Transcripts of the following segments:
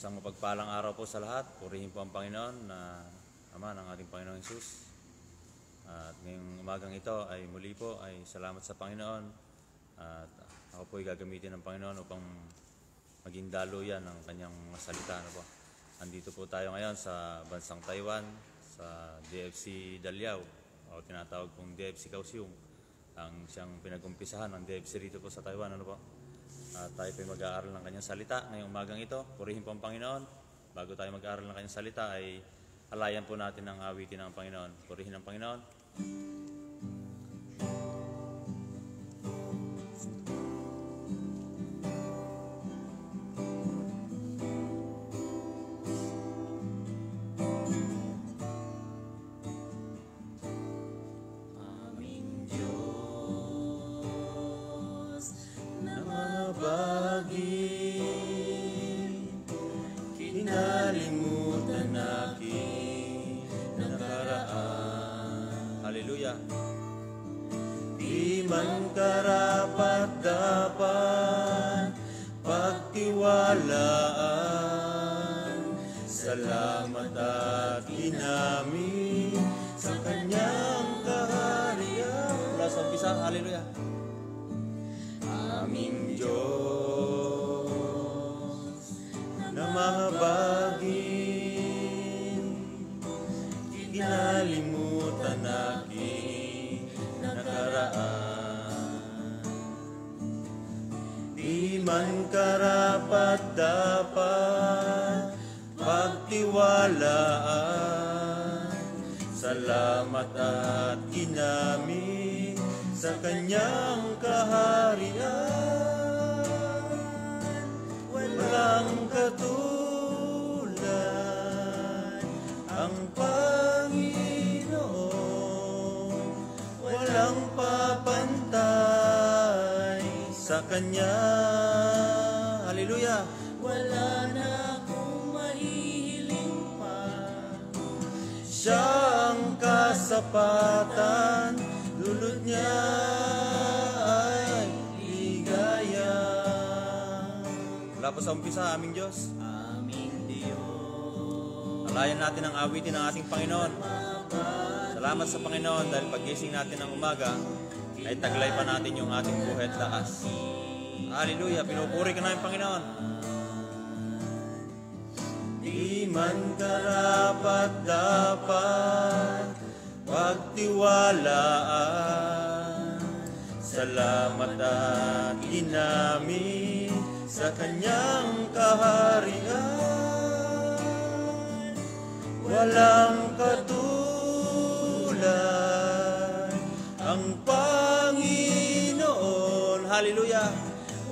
Isang mapagpalang araw po sa lahat. Purihin po ang Panginoon na Ama ng ating Panginoong Hesus. At ngayong umagang ito ay muli po ay salamat sa Panginoon. At ako po ay gagamitin ng Panginoon upang maging daluyan ng kanyang salita. Ano po? Andito po tayo ngayon sa bansang Taiwan, sa DFC Daliao, o tinatawag pong DFC Kaohsiung, ang siyang pinag-umpisahan ng DFC rito po sa Taiwan. Ano po? At tayo po ay mag-aaral ng kanyang salita ngayong umagang ito. Purihin po ang Panginoon. Bago tayo mag-aaral ng kanyang salita ay halayan po natin ang awitin ng Panginoon. Purihin ang Panginoon. Hallelujah. Di man karapat dapat pagtiwalaan, salamat at ginamit sa kanyang kaharian. Mula sa umpisa, hallelujah. Aming Diyos na mahabagin, kinalimutan aking nakaraan. Di man karapat dapat pagtiwalaan, salamat at ginamit sa kanyang kaharian. Walang katulad ang Panginoon, walang papantay sa Kanya. Hallelujah! Wala na akong mahihiling pa, siya ang kasapatan, dulot niya ay ligaya. Wala po sa umpisa, aming Diyos. Aming Diyos. Alayan natin ang awitin ng ating Panginoon. Salamat sa Panginoon dahil paggising natin ng umaga ay taglay pa natin yung ating buhay at lakas. Hallelujah! Pinupuri ka namin, Panginoon. Di man karapat dapat pagtiwalaan, salamat at ginamit sa kanyang kaharian. Walang katulad ang Panginoon. Hallelujah!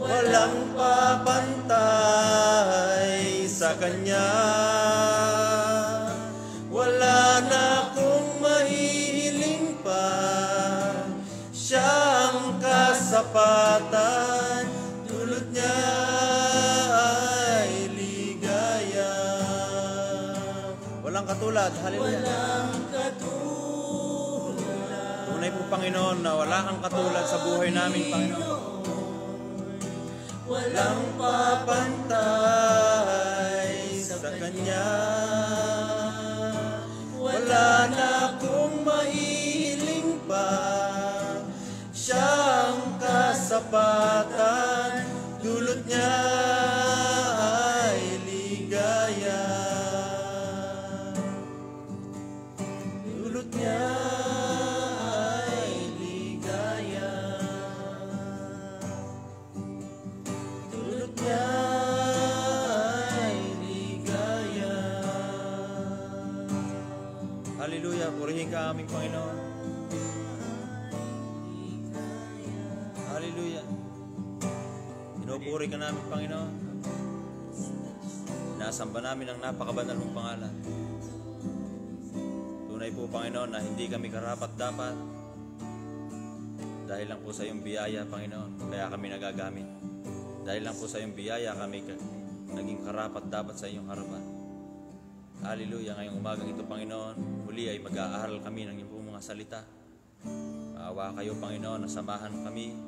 Walang papantay sa Kanya. Wala na akong mahihiling pa, siya ang kasapatan, dulot niya ay ligaya. Walang katulad. Hallelujah. Walang katulad. Tunay po, Panginoon, na wala kang katulad sa buhay namin, Panginoon. Walang papantay sa Kanya. Wala na akong mahihiling pa, siya ang kasapatan, dulot niya ay ligaya. Dulot niya ay ligaya. Dulot niya ay ligaya. Hallelujah! Purihin ka aming Panginoon. Hallelujah! Pinupuri ka namin, Panginoon. Inasamba namin ang napakabanal mong pangalan. Tunay po, Panginoon, na hindi kami karapat-dapat. Dahil lang po sa iyong biyaya, Panginoon, kaya kami nagagamit. Dahil lang po sa iyong biyaya, kami naging karapat-dapat sa iyong harapan. Hallelujah! Ngayong umagang ito, Panginoon, muli ay mag-aaral kami ng iyong mga salita. Maawa kayo, Panginoon, na samahan kami,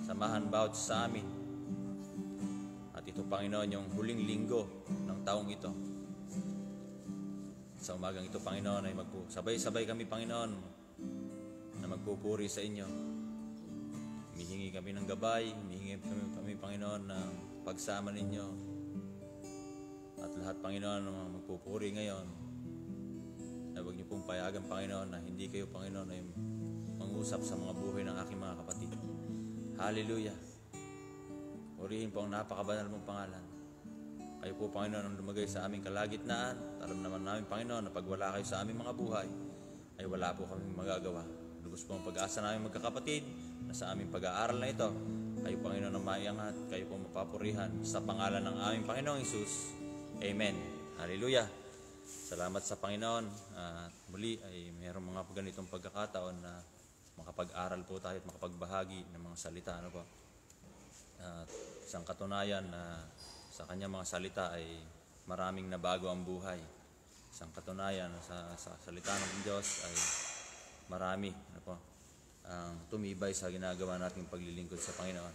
samahan bawat sa amin. At At ito, Panginoon, yung huling linggo ng taong ito. Sa umagang ito, Panginoon, ay sabay-sabay kami, Panginoon, na magpupuri sa inyo. Humihingi kami ng gabay, humihingi kami, Panginoon, ng pagsama ninyo. At lahat, Panginoon, magpupuri ngayon. Na huwag niyo pong payagan, Panginoon, na hindi kayo, Panginoon, ay mangusap sa mga buhay ng aking mga kapatid. Hallelujah! Purihin po ang napakabanal mong pangalan. Kayo po, Panginoon, ang lumagay sa aming kalagitnaan. Alam naman namin, Panginoon, na pag wala kayo sa aming mga buhay, ay wala po kami magagawa. Lubos po ang pag-asa namin magkakapatid na sa aming pag-aaral na ito, kayo, Panginoon, ang maiangat, kayo po mapapurihan sa pangalan ng aming Panginoong Hesus. Amen. Hallelujah. Salamat sa Panginoon. At muli ay mayroong mga ganitong pagkakataon na makapag-aral po tayo at makapagbahagi ng mga salita. Ano po? At isang katunayan na sa kanyang mga salita ay maraming nabago ang buhay. Isang katunayan sa salita ng Diyos ay marami ang tumibay sa ginagawa nating paglilingkod sa Panginoon.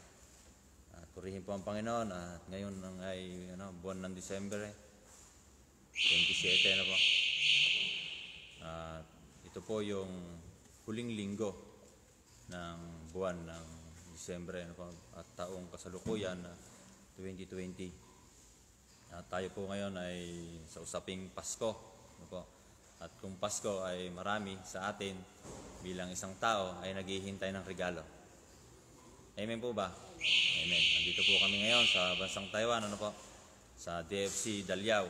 At purihin po ang Panginoon. At ngayon ay buwan ng Disyembre 27 po. At ito po yung huling linggo ng buwan ng Disyembre at taong kasalukuyan na 2020. At tayo po ngayon ay sa usaping Pasko. At kung Pasko ay marami sa atin, bilang isang tao ay naghihintay ng regalo. Amen po ba? Amen. Nandito po kami ngayon sa bansang Taiwan, sa DFC Daliao.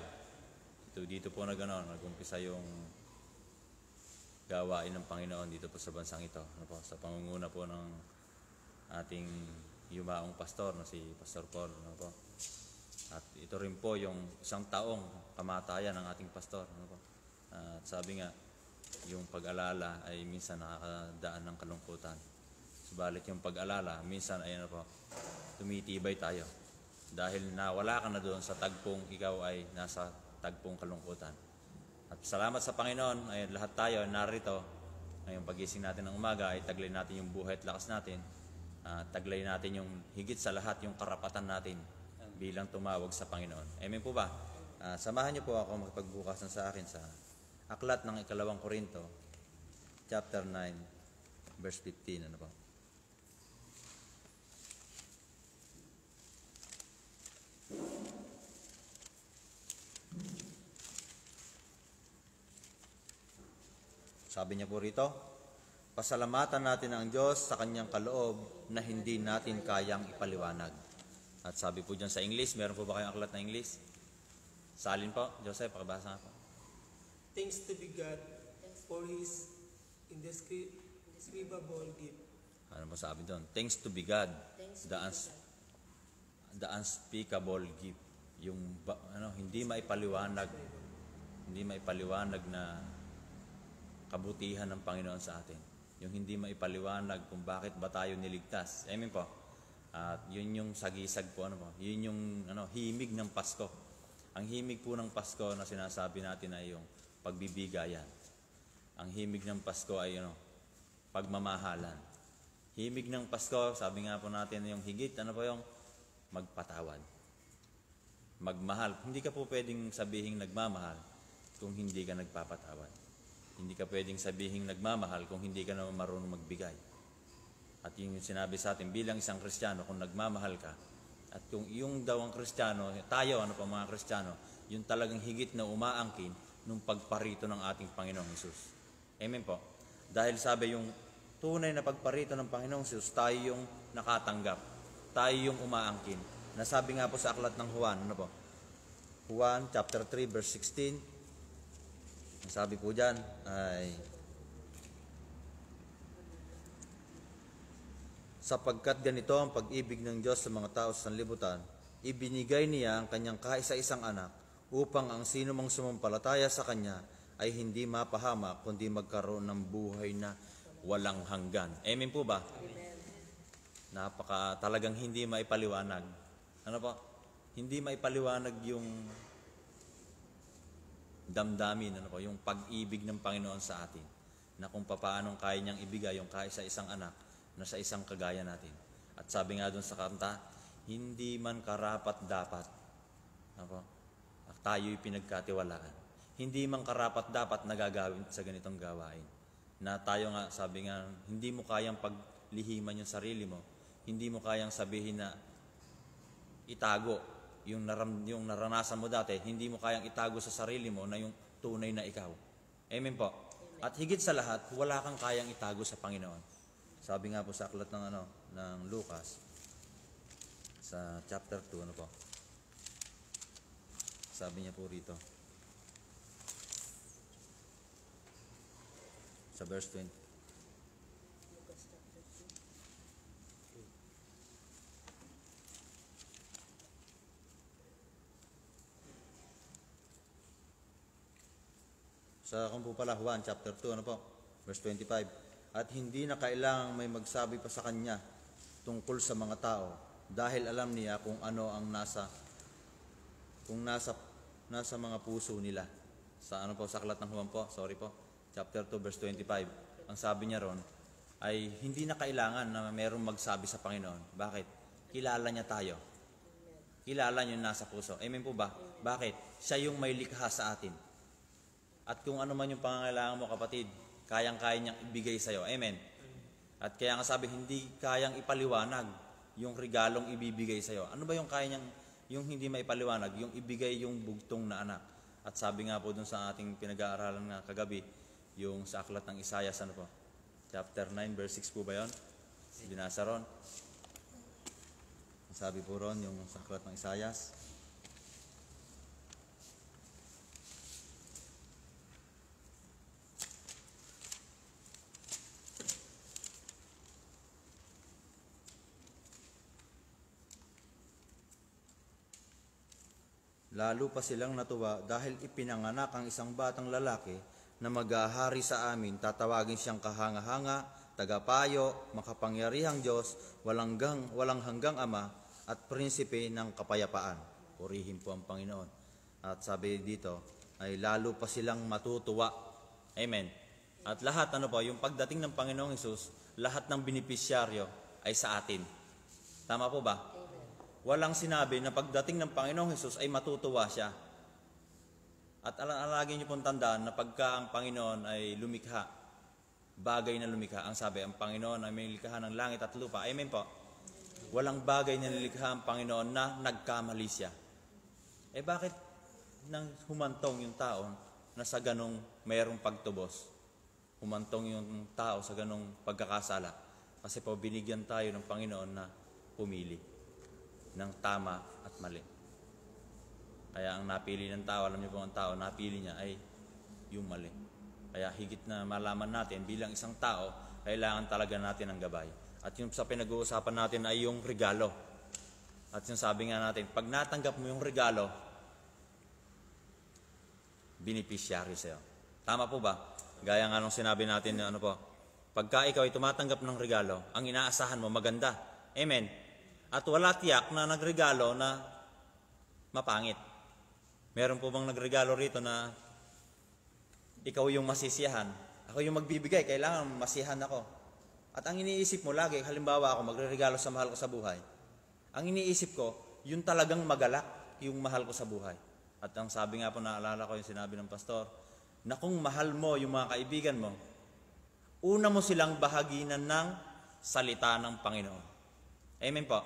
Dito po nag-umpisa yung gawain ng Panginoon dito po sa bansang ito. Sa pangunguna po ng ating yumaong pastor na si Pastor Paul. At ito rin po yung isang taong kamatayan ng ating pastor. At sabi nga, yung pag-alala ay minsan nakakadaan ng kalungkutan. Subalit yung pag-alala, minsan ay tumitibay tayo. Dahil nawala ka na doon sa tagpong ikaw ay nasa tagpong kalungkutan. At salamat sa Panginoon, ay lahat tayo narito. Ngayong pagising natin ng umaga ay taglay natin yung buhay at lakas natin. Taglay natin yung higit sa lahat yung karapatan natin bilang tumawag sa Panginoon. Amen po ba? Samahan niyo po ako makipagbukasan sa akin sa Aklat ng 2 Korinto, chapter 9, verse 15. Sabi niya po rito, pasalamatan natin ang Diyos sa kanyang kaloob na hindi natin kayang ipaliwanag. At sabi po dyan sa English, meron po ba kayong aklat na English? Salin po, Joseph, pakibasa nga po. Thanks to be God for His indescribable gift. Ano mo sabi doon? Thanks to be God, the unspeakable gift. Yung hindi maipaliwanag na kabutihan ng Panginoon sa atin. Yung hindi maipaliwanag kung bakit ba tayo niligtas. Amen po. At yun yung sagisag po, yun yung himig ng Pasko. Ang himig po ng Pasko na sinasabi natin ay yung pagbibigayan. Ang himig ng Pasko ay pagmamahalan. Himig ng Pasko, sabi nga po natin yung higit, yung magpatawad. Magmahal. Hindi ka po pwedeng sabihing nagmamahal kung hindi ka nagpapatawad. Hindi ka pwedeng sabihing nagmamahal kung hindi ka naman marunong magbigay. At yung sinabi sa atin, bilang isang Kristiyano, kung nagmamahal ka, at kung yung daw ang Kristiyano, tayo, mga Kristiyano, yung talagang higit na umaangkin nung pagparito ng ating Panginoong Hesus. Amen po. Dahil sabi yung tunay na pagparito ng Panginoong Hesus, tayo yung nakatanggap. Tayo yung umaangkin. Nasabi nga po sa aklat ng Juan, Juan chapter 3 verse 16. Sabi po dyan ay, sapagkat ganito ang pag-ibig ng Diyos sa mga tao sa sanlibutan, ibinigay niya ang kanyang kaisa-isang anak upang ang sino mang sumampalataya sa Kanya ay hindi mapahamak kundi magkaroon ng buhay na walang hanggan. Amen po ba? Amen. Talagang hindi maipaliwanag. Hindi maipaliwanag yung damdamin, yung pag-ibig ng Panginoon sa atin. Na kung paanong kaya niyang ibigay yung kaisa-isang anak na sa isang kagaya natin. At sabi nga doon sa kanta, hindi man karapat dapat. Ako, tayo'y pinagkatiwalaan. Hindi man karapat dapat nagagawin sa ganitong gawain. Na tayo nga, sabi nga, hindi mo kayang paglihiman yung sarili mo. Hindi mo kayang sabihin na itago yung naranasan mo dati. Hindi mo kayang itago sa sarili mo na yung tunay na ikaw. Amen po. At higit sa lahat, wala kang kayang itago sa Panginoon. Sabi nga po sa aklat ng Lucas, sa chapter 2, ano po? Sabi niya po rito, sa verse 20. Sa kung po pala, Juan chapter 2, ano po? Verse 25. At hindi na kailangang may magsabi pa sa kanya tungkol sa mga tao dahil alam niya kung ano ang nasa mga puso nila. Sa ano po, sa aklat ng Juan po, sorry po, chapter 2 verse 25. Ang sabi niya ron ay hindi na kailangan na mayroong magsabi sa Panginoon. Bakit? Kilala niya tayo. Kilala niya yung nasa puso. Amen po ba? Bakit? Siya yung may likha sa atin. At kung ano man yung pangangailangan mo, kapatid, kayang-kaya niyang ibigay sa iyo. Amen. At kaya nga sabi, hindi kayang ipaliwanag yung regalong ibibigay sa iyo. Ano ba yung kaya niyang, yung hindi maipaliwanag, yung ibigay yung bugtong na anak. At sabi nga po dun sa ating pinag-aaralan nga kagabi, yung sa aklat ng Isaiah, ano po? Chapter 9, verse 6 po ba yun? Binasa ron. Sabi po ron, yung sa aklat ng Isaiah. Lalo pa silang natuwa dahil ipinanganak ang isang batang lalaki na maghahari sa amin. Tatawagin siyang kahanga-hanga, tagapayo, makapangyarihang Diyos, walang hanggang Ama, at prinsipe ng kapayapaan. Purihin po ang Panginoon. At sabi dito, ay lalo pa silang matutuwa. Amen. At lahat, yung pagdating ng Panginoong Hesus, lahat ng benepisyaryo ay sa atin. Tama po ba? Walang sinabi na pagdating ng Panginoong Hesus ay matutuwa siya. At lagi niyo pong tandaan na pagka ang Panginoon ay lumikha, bagay na lumikha, ang sabi, ang Panginoon ay may likha ng langit at lupa. Amen po. Walang bagay na nilikha ang Panginoon na nagkamali siya. Eh bakit nang humantong yung tao na sa ganong mayroong pagtubos? Humantong yung tao sa ganong pagkakasala. Kasi po binigyan tayo ng Panginoon na pumili ng tama at mali. Kaya ang napili ng tao, alam niyo po ang tao, napili niya ay yung mali. Kaya higit na malaman natin bilang isang tao, kailangan talaga natin ng gabay. At yung sa pinag-uusapan natin ay yung regalo. At yung sabi nga natin, pag natanggap mo yung regalo, beneficiary sa'yo. Tama po ba? Gaya nga nung sinabi natin na pagka ikaw ay tumatanggap ng regalo, ang inaasahan mo maganda. Amen. At wala tiyak na nagregalo na mapangit. Meron po bang nagregalo rito na ikaw yung masisiyahan? Ako yung magbibigay, kailangan masiyahan ako. At ang iniisip mo lagi, halimbawa ako magre-regalo sa mahal ko sa buhay. Ang iniisip ko, yung talagang magalak, yung mahal ko sa buhay. At ang sabi nga po, naalala ko yung sinabi ng pastor, na kung mahal mo yung mga kaibigan mo, una mo silang bahaginan ng salita ng Panginoon. Amen po.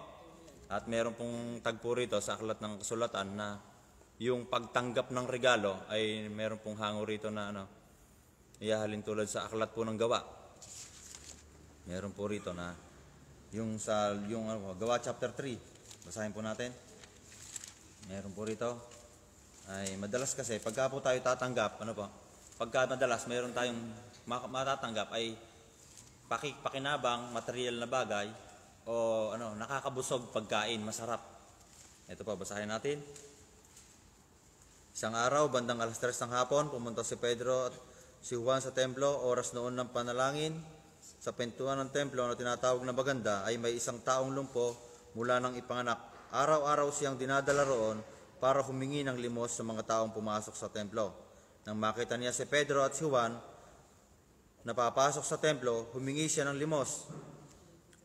At meron pong tagpo rito sa aklat ng kasulatan na yung pagtanggap ng regalo ay meron pong hango rito na ihahalin tulad sa aklat po ng Gawa. Meron po rito na yung Gawa chapter 3. Basahin po natin. Meron po rito ay madalas kasi pagka po tayo tatanggap, pagka madalas meron tayong matatanggap ay pakinabang, material na bagay, o nakakabusog pagkain, masarap. Ito pa, basahin natin. Isang araw, bandang 3:00 ng hapon, pumunta si Pedro at si Juan sa templo. Oras noon ng panalangin. Sa pintuan ng templo na tinatawag na Maganda ay may isang taong lumpo mula nang ipanganak. Araw-araw siyang dinadala roon para humingi ng limos sa mga taong pumasok sa templo. Nang makita niya si Pedro at si Juan na papasok sa templo, humingi siya ng limos.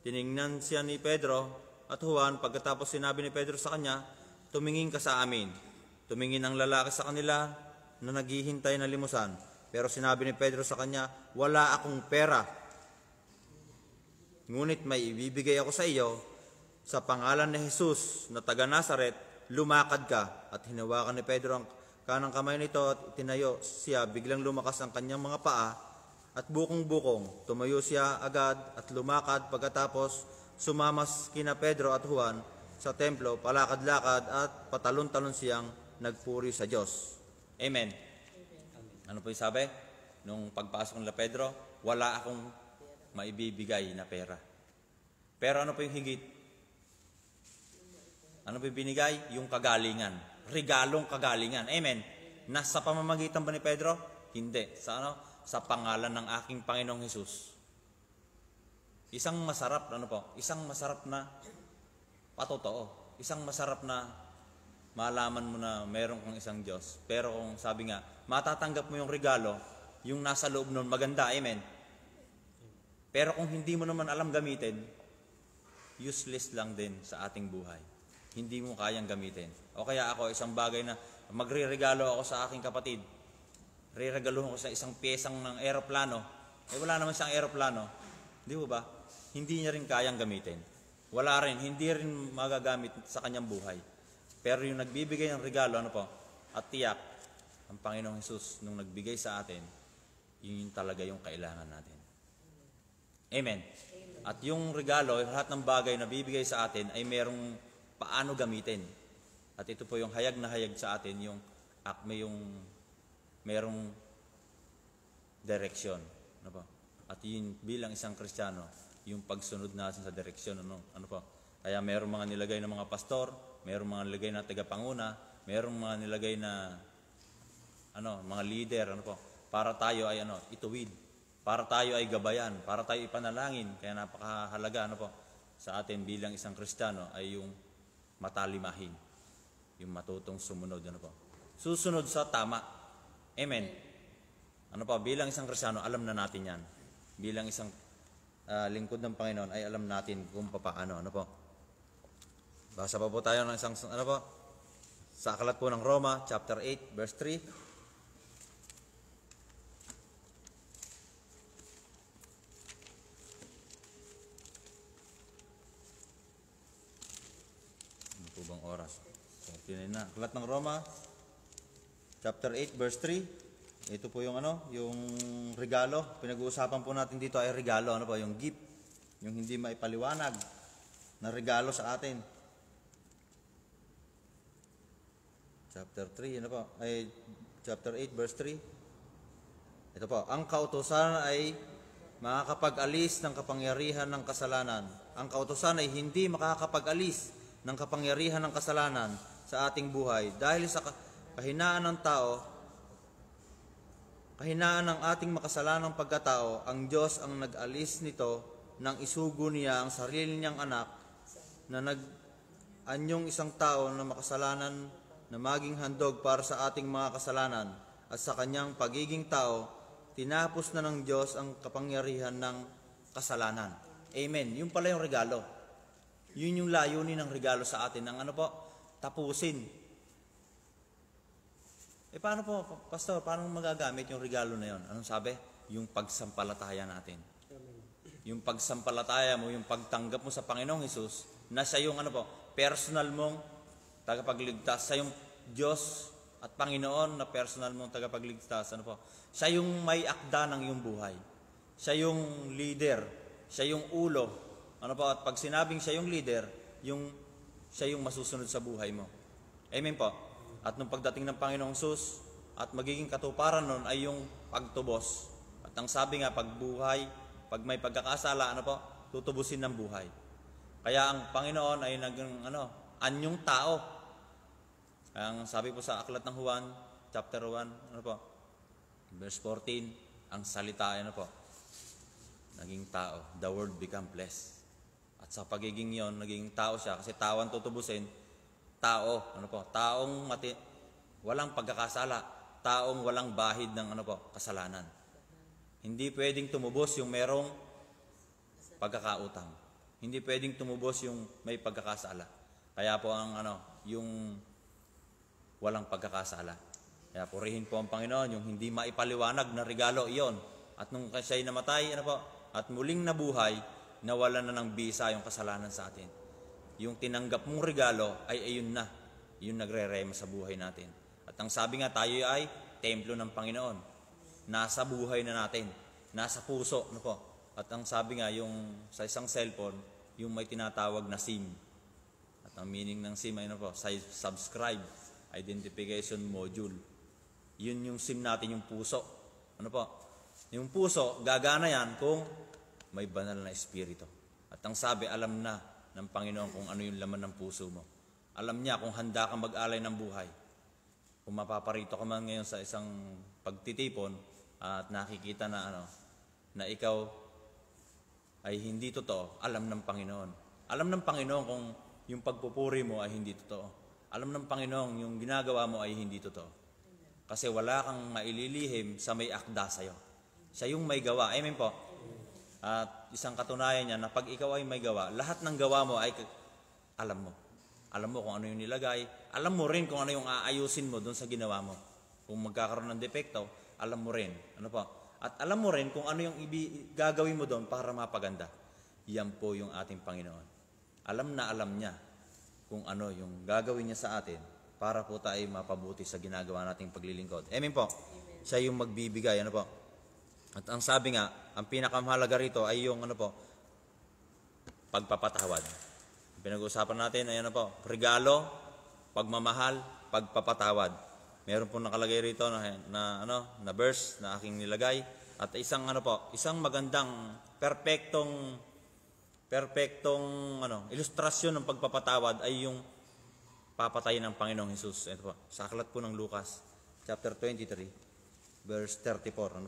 Tiningnan siya ni Pedro at Juan, pagkatapos sinabi ni Pedro sa kanya, tumingin ka sa amin. Tumingin ang lalaki sa kanila na naghihintay na limusan. Pero sinabi ni Pedro sa kanya, wala akong pera. Ngunit may ibibigay ako sa iyo. Sa pangalan ni Jesus na taga Nazaret, lumakad ka. At hinawakan ni Pedro ang kanang kamay nito at itinayo siya. Biglang lumakas ang kanyang mga paa at bukong-bukong. Tumayo siya agad at lumakad. Pagkatapos sumamas kina Pedro at Juan sa templo, palakad-lakad at patalon-talon siyang nagpuri sa Diyos. Amen. Ano po yung sabi? Nung pagpasok nila Pedro, wala akong maibibigay na pera. Pero ano po yung higit? Ano po yung binigay? Yung kagalingan. Regalong kagalingan. Amen. Nasa pamamagitan ba ni Pedro? Hindi. Sa ano? Sa pangalan ng aking Panginoong Hesus. Isang masarap, ano po? Isang masarap na patotoo. Isang masarap na malaman mo na meron kang isang Diyos. Pero kung sabi nga, matatanggap mo yung regalo, yung nasa loob nun, maganda, amen. Pero kung hindi mo naman alam gamitin, useless lang din sa ating buhay. Hindi mo kayang gamitin. O kaya ako, isang bagay na magre-regalo ako sa aking kapatid. Re-regalo ko sa isang piyesang ng aeroplano. Wala naman siyang aeroplano. Di ba? Hindi niya rin kayang gamitin. Wala rin, hindi rin magagamit sa kanyang buhay. Pero yung nagbibigay ng regalo, ano po? At tiyak, ang Panginoong Hesus, nung nagbigay sa atin, yun talaga yung kailangan natin. Amen. At yung regalo, lahat ng bagay na bibigay sa atin ay merong paano gamitin. At ito po yung hayag na hayag sa atin, yung merong direksyon. Ano po? At yun bilang isang Kristiyano, yung pagsunod natin sa direksyon. Ano po? Kaya merong mga nilagay na mga pastor, merong mga nilagay na tagapanguna, merong mga nilagay na mga leader, para tayo ay ituwid, para tayo ay gabayan, para tayo ipanalangin. Kaya napakahalaga sa atin bilang isang Kristiyano ay yung matalimahin, yung matutong sumunod, susunod sa tama. Amen. Bilang isang Kristiyano, alam na natin yan. Bilang isang lingkod ng Panginoon ay alam natin kung paano, Basa pa po tayo ng isang, sa aklat po ng Roma, chapter 8, verse 3. Ano po bang oras? So, tinin na. Aklat ng Roma, chapter 8, verse 3. Ito po yung yung regalo. Pinag-uusapan po natin dito ay regalo, yung gift. Yung hindi maipaliwanag na regalo sa atin. Chapter 3, chapter 8, verse 3. Ito po, ang kautusan ay makakapag-alis ng kapangyarihan ng kasalanan. Ang kautusan ay hindi makakapag-alis ng kapangyarihan ng kasalanan sa ating buhay. Dahil sa kahinaan ng tao, kahinaan ng ating makasalanang pagkatao, ang Diyos ang nag-alis nito nang isugo niya ang sarili niyang anak na nag-anyong isang tao na makasalanan na maging handog para sa ating mga kasalanan, at sa kanyang pagiging tao, tinapos na ng Diyos ang kapangyarihan ng kasalanan. Amen. Yun pala yung regalo. Yun yung layunin ng regalo sa atin, ng tapusin. Paano po, Pastor, paano magagamit yung regalo na yun? Anong sabi? Yung pagsampalataya natin. Yung pagsampalataya mo, yung pagtanggap mo sa Panginoong Hesus, na siya yung personal mong tagapagligtas, sa yung Diyos at Panginoon na personal mong tagapagligtas. Siya yung may akda ng iyong buhay. Siya yung leader. Siya yung ulo. At pag sinabing siya yung leader, siya yung masusunod sa buhay mo. Amen po. At nung pagdating ng Panginoong Hesus, at magiging katuparan nun ay yung pagtubos. At ang sabi nga, pagbuhay, pag may pagkakasala, tutubusin ng buhay. Kaya ang Panginoon ay anyong tao. Ang sabi po sa aklat ng Juan, chapter 1, verse 14, ang salita ay naging tao. The word become flesh. At sa pagiging yon, naging tao siya. Kasi tao ang tutubusin. Tao, taong walang pagkakasala. Taong walang bahid ng kasalanan. Hindi pwedeng tumubos yung merong pagkakautang. Hindi pwedeng tumubos yung may pagkakasala. Kaya po ang yung walang pagkakasala. Kaya purihin po ang Panginoon, yung hindi maipaliwanag na regalo iyon. At nung siya'y namatay, at muling nabuhay, nawalan na ng bisa yung kasalanan sa atin. Yung tinanggap mong regalo ay ayun na. Yung nagre-rema sa buhay natin. At ang sabi nga, tayo ay templo ng Panginoon. Nasa buhay na natin. Nasa puso. At ang sabi nga, yung sa isang cellphone, yung may tinatawag na SIM. At ang meaning ng SIM ay subscribe, identification module. Yun yung SIM natin, yung puso. Yung puso, gagana yan kung may banal na espiritu. At ang sabi, alam na ng Panginoon kung ano yung laman ng puso mo. Alam niya kung handa kang mag-alay ng buhay. Kung mapaparito ka man ngayon sa isang pagtitipon at nakikita na na ikaw ay hindi totoo, alam ng Panginoon. Alam ng Panginoon kung yung pagpupuri mo ay hindi totoo. Alam ng Panginoon yung ginagawa mo ay hindi totoo. Kasi wala kang maililihim sa may akda sa'yo. Siya yung may gawa. Amen po. At isang katunayan niya na pag ikaw ay may gawa, lahat ng gawa mo ay alam mo. Alam mo kung ano yung nilagay. Alam mo rin kung ano yung aayusin mo doon sa ginawa mo. Kung magkakaroon ng depekto, alam mo rin. At alam mo rin kung ano yung gagawin mo doon para mapaganda. Yan po yung ating Panginoon. Alam na alam niya kung ano yung gagawin niya sa atin para po tayo mapabuti sa ginagawa nating paglilingkod. Amen po. Siya yung magbibigay. At ang sabi nga, ang pinakamahalaga rito ay yung pagpapatawad. Pinag-uusapan natin ay regalo, pagmamahal, pagpapatawad. Meron po nakalagay rito na verse na aking nilagay at isang isang magandang perpektong ilustrasyon ng pagpapatawad ay yung papatay ng Panginoong Hesus. Ito po, sa aklat po ng Lucas chapter 23 verse 34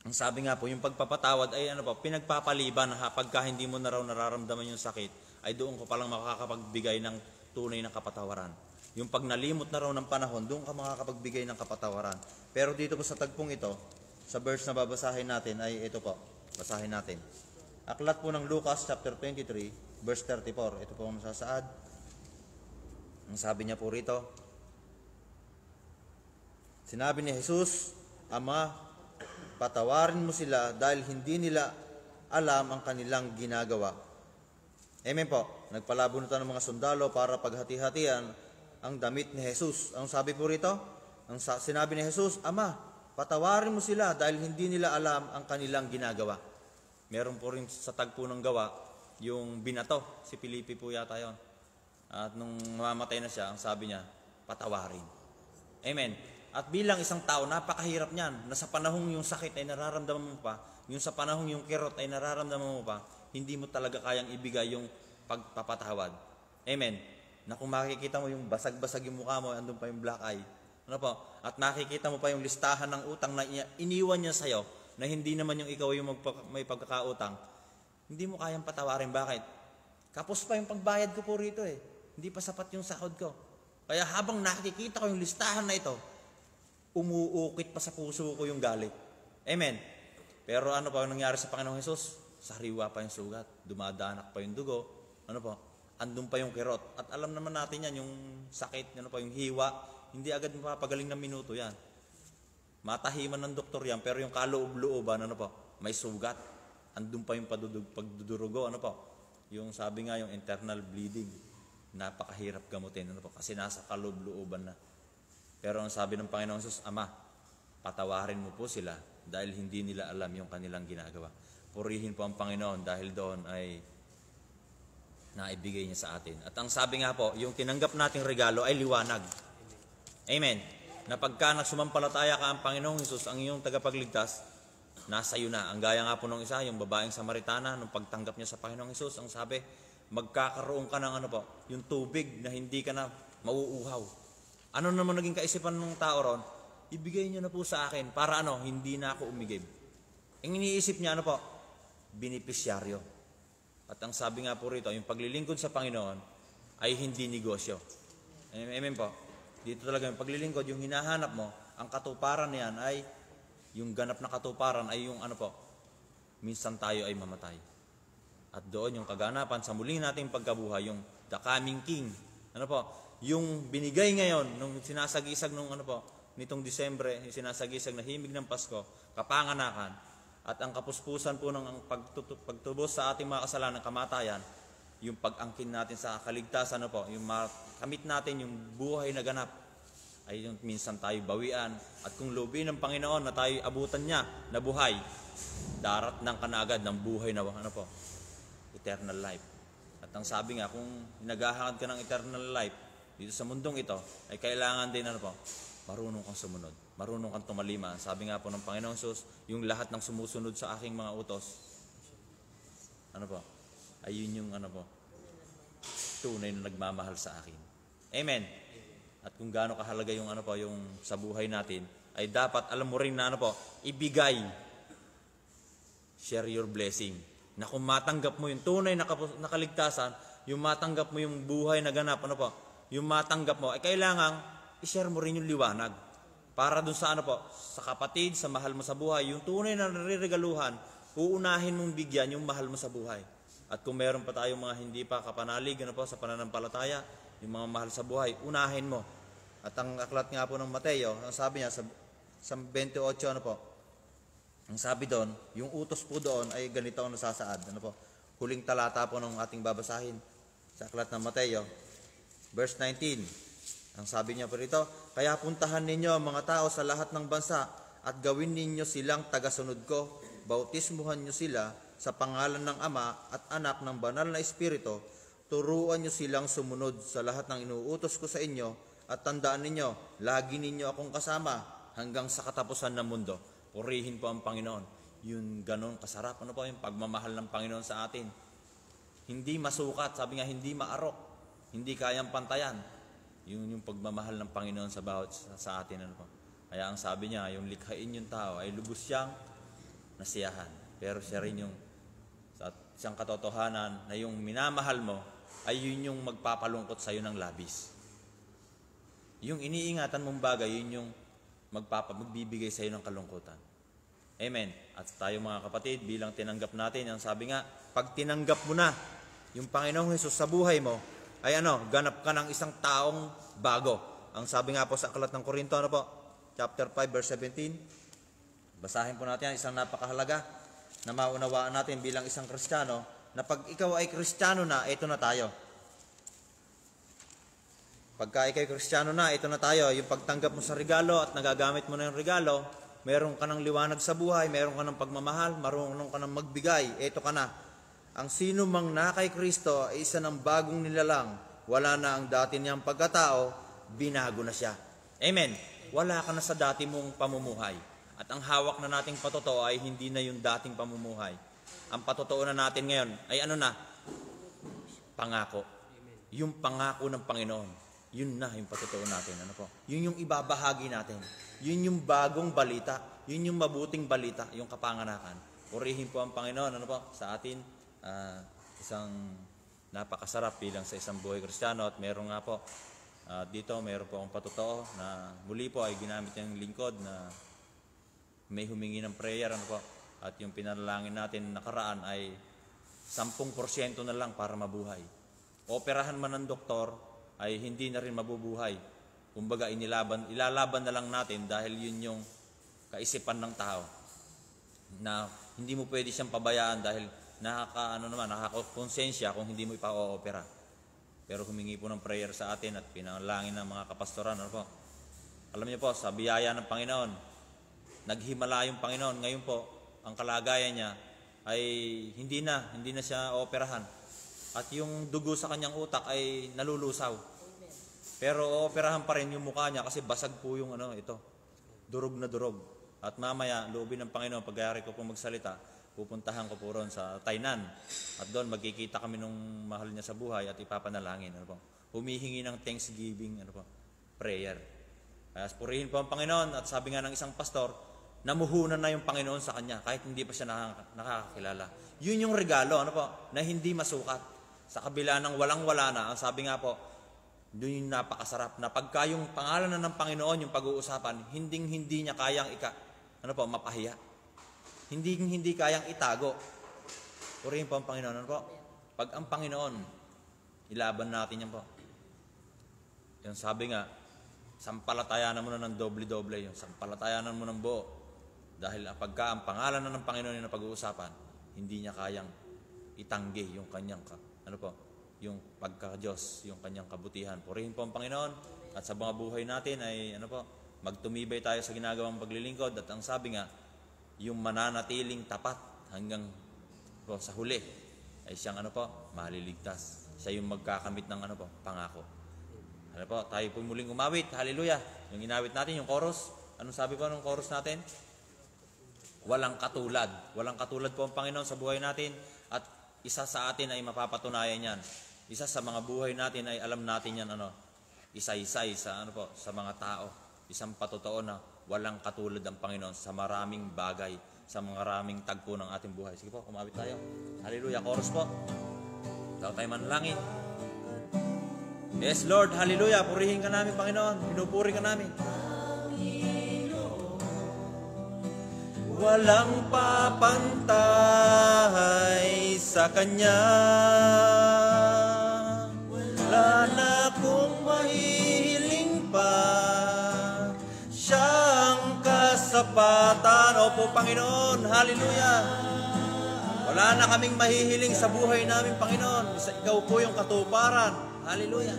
Ang sabi nga po, yung pagpapatawad ay pinagpapaliban pagka hindi mo na raw nararamdaman yung sakit, ay doon ko palang makakapagbigay ng tunay na kapatawaran. Yung pag nalimot na raw ng panahon, doon ka makakapagbigay ng kapatawaran. Pero dito po sa tagpong ito, sa verse na babasahin natin ay ito po, basahin natin. Aklat po ng Lucas chapter 23 verse 34. Ito po ang masasaad. Ang sabi niya po rito, sinabi ni Jesus, Ama, patawarin mo sila dahil hindi nila alam ang kanilang ginagawa. Amen po. Nagpalabunutan ng mga sundalo para paghati-hatian ang damit ni Jesus. Ang sabi po rito, sinabi ni Jesus, Ama, patawarin mo sila dahil hindi nila alam ang kanilang ginagawa. Meron po rin sa tagpo ng gawa, yung binato, si Filipe po yata yun. At nung mamamatay na siya, ang sabi niya, patawarin. Amen. At bilang isang tao, napakahirap niyan, na sa panahong yung sakit ay nararamdaman mo pa, yung sa panahong yung kirot ay nararamdaman mo pa, hindi mo talaga kayang ibigay yung pagpapatawad. Amen. Na kung makikita mo yung basag-basag yung mukha mo, andun pa yung black eye. At nakikita mo pa yung listahan ng utang na iniwan niya sa'yo, na hindi naman yung ikaw yung may pagkakautang, hindi mo kayang patawarin. Bakit? Kapos pa yung pagbayad ko po rito eh. Hindi pa sapat yung sahod ko. Kaya habang nakikita ko yung listahan na ito, umuukit pa sa puso ko yung galit. Amen. Pero ano pa nangyari sa Panginoong Hesus? Sariwa pa yung sugat, dumadanak pa yung dugo, andun pa yung kirot. At alam naman natin yan, yung sakit, yung hiwa, hindi agad mapapagaling ng minuto yan. Matahiman ng doktor yan, pero yung kaloob-looban, may sugat. Andun pa yung pagdudurugo, yung sabi nga, yung internal bleeding, napakahirap gamutin, kasi nasa kaloob-looban na. Pero ang sabi ng Panginoong Hesus, Ama, patawarin mo po sila dahil hindi nila alam yung kanilang ginagawa. Purihin po ang Panginoon dahil doon ay naibigay niya sa atin. At ang sabi nga po, yung tinanggap nating regalo ay liwanag. Amen. Na pagka nagsumampalataya ka ang Panginoong Hesus, ang iyong tagapagligtas, nasa iyo na. Ang gaya nga po nung isa, yung babaeng Samaritana, nung pagtanggap niya sa Panginoong Hesus, ang sabi, magkakaroon ka ng yung tubig na hindi ka na mauuhaw. Ano naman naging kaisipan ng tao ron? Ibigay niyo na po sa akin para hindi na ako umigib. Ang iniisip niya binipisyaryo. At ang sabi nga po rito, yung paglilingkod sa Panginoon ay hindi negosyo. Amen po. Dito talaga yung paglilingkod, yung hinahanap mo, ang katuparan niyan ay, yung ganap na katuparan ay yung minsan tayo ay mamatay. At doon yung kaganapan sa muling nating pagkabuhay, yung the coming King. Ano po? Yung binigay ngayon, nung sinasagisag nung ano po, nitong Disyembre, yung sinasagisag na himig ng Pasko, kapanganakan, at ang kapuspusan po ng pagtubos sa ating mga kasalanan, kamatayan, yung pag-angkin natin sa kaligtasan, ano po, yung makamit natin yung buhay na ganap, ay yung minsan tayo bawian. At kung loobin ng Panginoon na tayo abutan niya na buhay, darat ng kanaagad ng buhay na ano po, eternal life. At ang sabi nga, kung naghahangat ka ng eternal life dito sa mundong ito, ay kailangan din ano po, marunong kang sumunod, marunong kang tumalima. Sabi nga po ng Panginoong Sus, yung lahat ng sumusunod sa aking mga utos, ano po, ay yun yung ano po, tunay na nagmamahal sa akin. Amen. At kung gaano kahalaga yung ano po, yung sa buhay natin, ay dapat alam mo rin na ano po, ibigay, share your blessing. Na kung matanggap mo yung tunay na kaligtasan, yung matanggap mo yung buhay na ganap, ano po, yung matanggap mo, ay kailangan i-share mo rin yung liwanag. Para dun sa ano po, sa kapatid, sa mahal mo sa buhay, yung tunay na nariregaluhan, uunahin mong bigyan yung mahal mo sa buhay. At kung meron pa tayong mga hindi pa kapanalig, ano po, sa pananampalataya, yung mga mahal sa buhay, unahin mo. At ang aklat nga po ng Mateo, ang sabi niya sa 28, ano po, ang sabi doon, yung utos po doon ay ganito ang nasasaad. Ano po? Huling talata po ng ating babasahin sa aklat ng Mateo, verse 19. Ang sabi niya po rito, kaya puntahan ninyo ang mga tao sa lahat ng bansa at gawin ninyo silang tagasunod ko. Bautismuhan nyo sila sa pangalan ng Ama at Anak ng Banal na Espiritu. Turuan nyo silang sumunod sa lahat ng inuutos ko sa inyo at tandaan ninyo, lagi ninyo akong kasama hanggang sa katapusan ng mundo. Purihin po ang Panginoon. Yung ganon kasarap. Ano po yung pagmamahal ng Panginoon sa atin? Hindi masukat. Sabi nga, hindi maarok. Hindi kayang pantayan. Yung pagmamahal ng Panginoon sa bawat sa atin. Ano po? Kaya ang sabi niya, yung likhain yung tao ay lubos siyang nasiyahan. Pero siya rin yung sa isang katotohanan na yung minamahal mo ay yun yung magpapalungkot sa iyo ng labis. Yung iniingatan mong bagay, yun yung magbibigay sa iyo ng kalungkutan. Amen. At tayo mga kapatid, bilang tinanggap natin, ang sabi nga, pag tinanggap mo na yung Panginoong Hesus sa buhay mo, ay ano, ganap ka ng isang taong bago. Ang sabi nga po sa aklat ng Korinto, ano po, chapter 5, verse 17, basahin po natin isang napakahalaga na maunawaan natin bilang isang Kristiyano, na pag ikaw ay Kristiyano na, ito na tayo. Pagka ikaw ay Kristiyano na, ito na tayo. Yung pagtanggap mo sa regalo at nagagamit mo na yung regalo, meron ka ng liwanag sa buhay, meron ka ng pagmamahal, marunong ka ng magbigay, ito ka na. Ang sino mang na kay Kristo ay isa ng bagong nilalang. Wala na ang dati niyang pagkatao, binago na siya. Amen. Wala ka na sa dati mong pamumuhay. At ang hawak na nating patotoo ay hindi na yung dating pamumuhay. Ang patotoo na natin ngayon ay ano na? Pangako. Yung pangako ng Panginoon. Yun na yung patotoo natin. Ano po? Yun yung ibabahagi natin. Yun yung bagong balita. Yun yung mabuting balita, yung kapanganakan. Purihin po ang Panginoon, ano po, sa atin, isang napakasarap bilang sa isang buhay Kristiyano. At meron nga po, dito meron po akong patotoo na muli po ay ginamit yung lingkod na may humingi ng prayer, ano po. At yung pinanalangin natin nakaraan ay 10% na lang para mabuhay. Operahan man ng doktor, ay hindi na rin mabubuhay. Kumbaga, ilalaban na lang natin dahil yun yung kaisipan ng tao. Na hindi mo pwede siyang pabayaan dahil nakakakonsensya kung hindi mo ipa-opera. Pero humingi po ng prayer sa atin at pinalangin ng mga kapastoran. Ano po? Alam niyo po, sa biyaya ng Panginoon, naghimala yung Panginoon. Ngayon po, ang kalagayan niya ay hindi na siya operahan. At yung dugo sa kanyang utak ay nalulusaw. Pero operahan pa rin yung mukha niya kasi basag po yung ito. Durog na durog. At mamaya, loobin ng Panginoon, pag-ayari ko po magsalita, pupuntahan ko po ron sa Tainan. At doon magkikita kami nung mahal niya sa buhay at ipapanalangin. Humihingi ng thanksgiving, prayer. Kaya purihin po ang Panginoon. At sabi nga ng isang pastor, namuhunan na yung Panginoon sa kanya kahit hindi pa siya nakakakilala. Yun yung regalo, na hindi masukat. Sa kabila ng walang-wala na, ang sabi nga po, doon yung napakasarap na pagka yung pangalan na ng Panginoon yung pag-uusapan, hindi niya kayang mapahiya. Hindi kayang itago. Purihin po ang Panginoon. Ano po? Pag ang Panginoon, ilaban natin yan po. Yung sabi nga, sampalatayanan mo na ng doble-doble. Yung sampalatayanan mo ng buo. Dahil pagka ang pangalan na ng Panginoon yung pag-uusapan, hindi niya kayang itanggi yung kanyang, yung pagka-Diyos, yung kanyang kabutihan. Purihin po ang Panginoon. At sa mga buhay natin ay, magtumibay tayo sa ginagawang paglilingkod. At ang sabi nga, yung mananatiling tapat hanggang sa huli ay siyang maliligtas. Siya yung magkakamit ng pangako. Tayo po muling umawit. Hallelujah. Yung inawit natin, yung chorus. Anong sabi po ng chorus natin? Walang katulad. Walang katulad po ang Panginoon sa buhay natin. At isa sa atin ay mapapatunayan yan. Isa sa mga buhay natin ay alam natin yan, isa-isay sa, sa mga tao. Isang patotoo na walang katulad ang Panginoon sa maraming bagay, sa maraming tagpo ng ating buhay. Sige po, kumawit tayo. Hallelujah. Chorus po. Daw tayo manalangin. Yes, Lord. Hallelujah. Purihin ka namin, Panginoon. Pinupuri ka namin. Walang papantay sa Kanya. Wala na kong mahihiling pa. Siyang kasapatan. Opo, Panginoon. Hallelujah. Wala na kaming mahihiling sa buhay namin, Panginoon. Ikaw po yung katuparan. Hallelujah.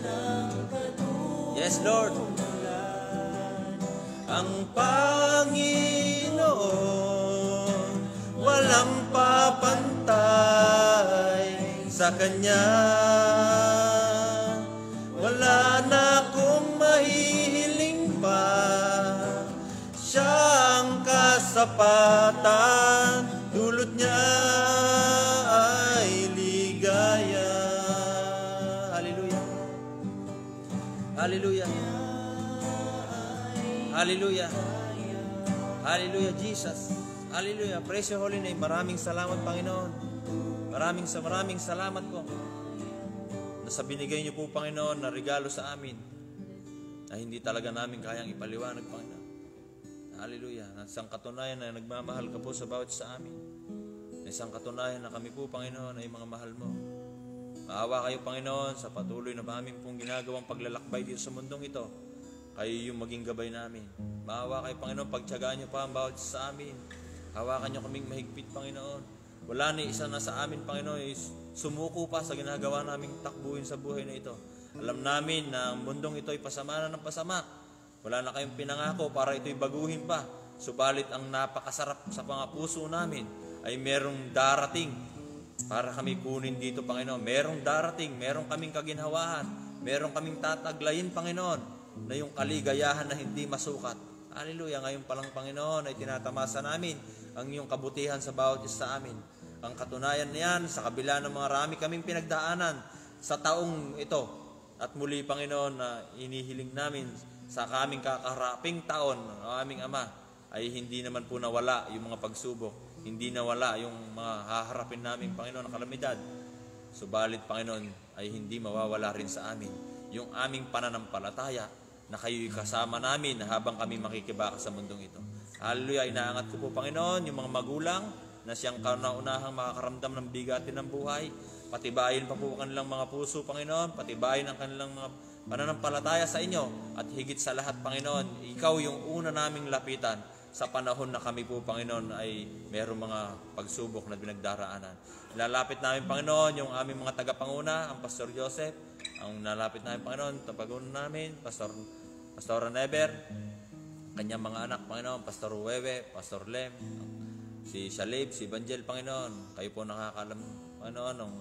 Yes, Lord. Ang Panginoon, walang papantay sa Kanya. Wala na kong mahihiling pa. Siyang kasapatan, dulot niya ay ligaya. Hallelujah. Hallelujah. Hallelujah, Jesus. Hallelujah. Praise your holy name. Maraming salamat, Panginoon. Maraming salamat po na sa binigay niyo po, Panginoon, na regalo sa amin na hindi talaga namin kayang ipaliwanag, Panginoon. Hallelujah. Isang katunayan na nagmamahal ka po sa bawat sa amin. Isang katunayan na kami po, Panginoon, ay mga mahal mo. Maawa kayo, Panginoon, sa patuloy na aming pong ginagawang paglalakbay dito sa mundong ito. Kayo yung maging gabay namin. Maawa kayo, Panginoon, pagtiyagaan niyo pa ang bawat sa amin. Hawakan niyo kaming mahigpit, Panginoon. Wala ni isa na sa amin, Panginoon, is sumuko pa sa ginagawa naming takbuhin sa buhay na ito. Alam namin na ang mundong ito ay pasama na ng pasama. Wala na kayong pinangako para ito'y baguhin pa. Subalit ang napakasarap sa mga puso namin ay merong darating para kami kunin dito, Panginoon. Merong darating, merong kaming kaginhawahan, merong kaming tataglayin, Panginoon, na yung kaligayahan na hindi masukat. Hallelujah. Ngayon palang, Panginoon, ay tinatamasa namin ang iyong kabutihan sa bawat isa sa amin. Ang katunayan niyan, sa kabila ng mga rami kaming pinagdaanan sa taong ito. At muli, Panginoon, na inihiling namin sa kaming kakaharaping taon, ang aming Ama, ay hindi naman po nawala yung mga pagsubok. Hindi nawala yung mga haharapin namin, Panginoon, na kalamidad. Subalit, Panginoon, ay hindi mawawala rin sa amin yung aming pananampalataya na kayo'y kasama namin habang kami makikibaka sa mundong ito. Hallelujah. Inaangat ko po, Panginoon, yung mga magulang na siyang kauna-unahang makakaramdam ng bigatin ng buhay. Patibayin pa po kanilang mga puso, Panginoon. Patibayin ang kanilang mga pananampalataya sa inyo. At higit sa lahat, Panginoon, ikaw yung una naming lapitan sa panahon na kami po, Panginoon, ay mayroong mga pagsubok na binagdaraanan. Lalapit namin, Panginoon, yung aming mga tagapanguna, ang Pastor Joseph. Ang nalapit namin, Panginoon, tapaguna namin, Pastor Never, kanyang mga anak, Panginoon, Pastor Wewe, Pastor Lem, si Shalib, si Banjel, Panginoon. Kayo po nakakalam, Panginoon, ng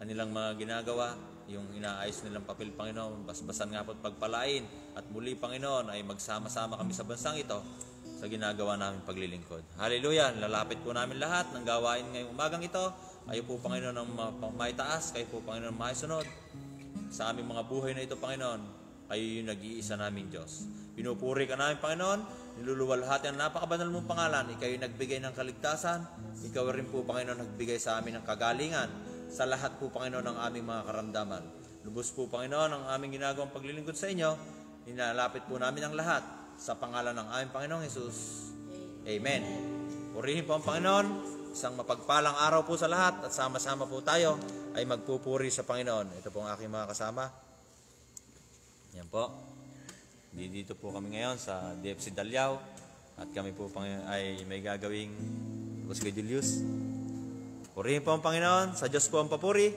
kanilang mga ginagawa, yung inaayos nilang papel, Panginoon, basbasan nga po at pagpalain. At muli, Panginoon, ay magsama-sama kami sa bansang ito sa ginagawa namin paglilingkod. Hallelujah! Lalapit po namin lahat ng gawain ngayong umagang ito. Kayo po, Panginoon, ang maitaas. Kayo po, Panginoon, ang maisunod. Sa aming mga buhay na ito, Panginoon, kayo yung nag-iisa namin Diyos. Pinupuri ka namin, Panginoon. Niluluwalhati ang napakabanal mong pangalan. Ikaw yung nagbigay ng kaligtasan. Ikaw rin po, Panginoon, nagbigay sa amin ng kagalingan. Sa lahat po, Panginoon, ng aming mga karamdaman. Lubos po, Panginoon, ang aming ginagawang paglilingkod sa inyo. Inalapit po namin ang lahat sa pangalan ng aming Panginoong Hesus. Amen. Purihin po ang Panginoon. isang mapagpalang araw po sa lahat at sama-sama po tayo ay magpupuri sa Panginoon. Ito po ang aking mga kasama. Yan po. Dito po kami ngayon sa DFC Dalyao at kami po ay may gagawing Julius. Purihin po ang Panginoon, sa Diyos po ang papuri.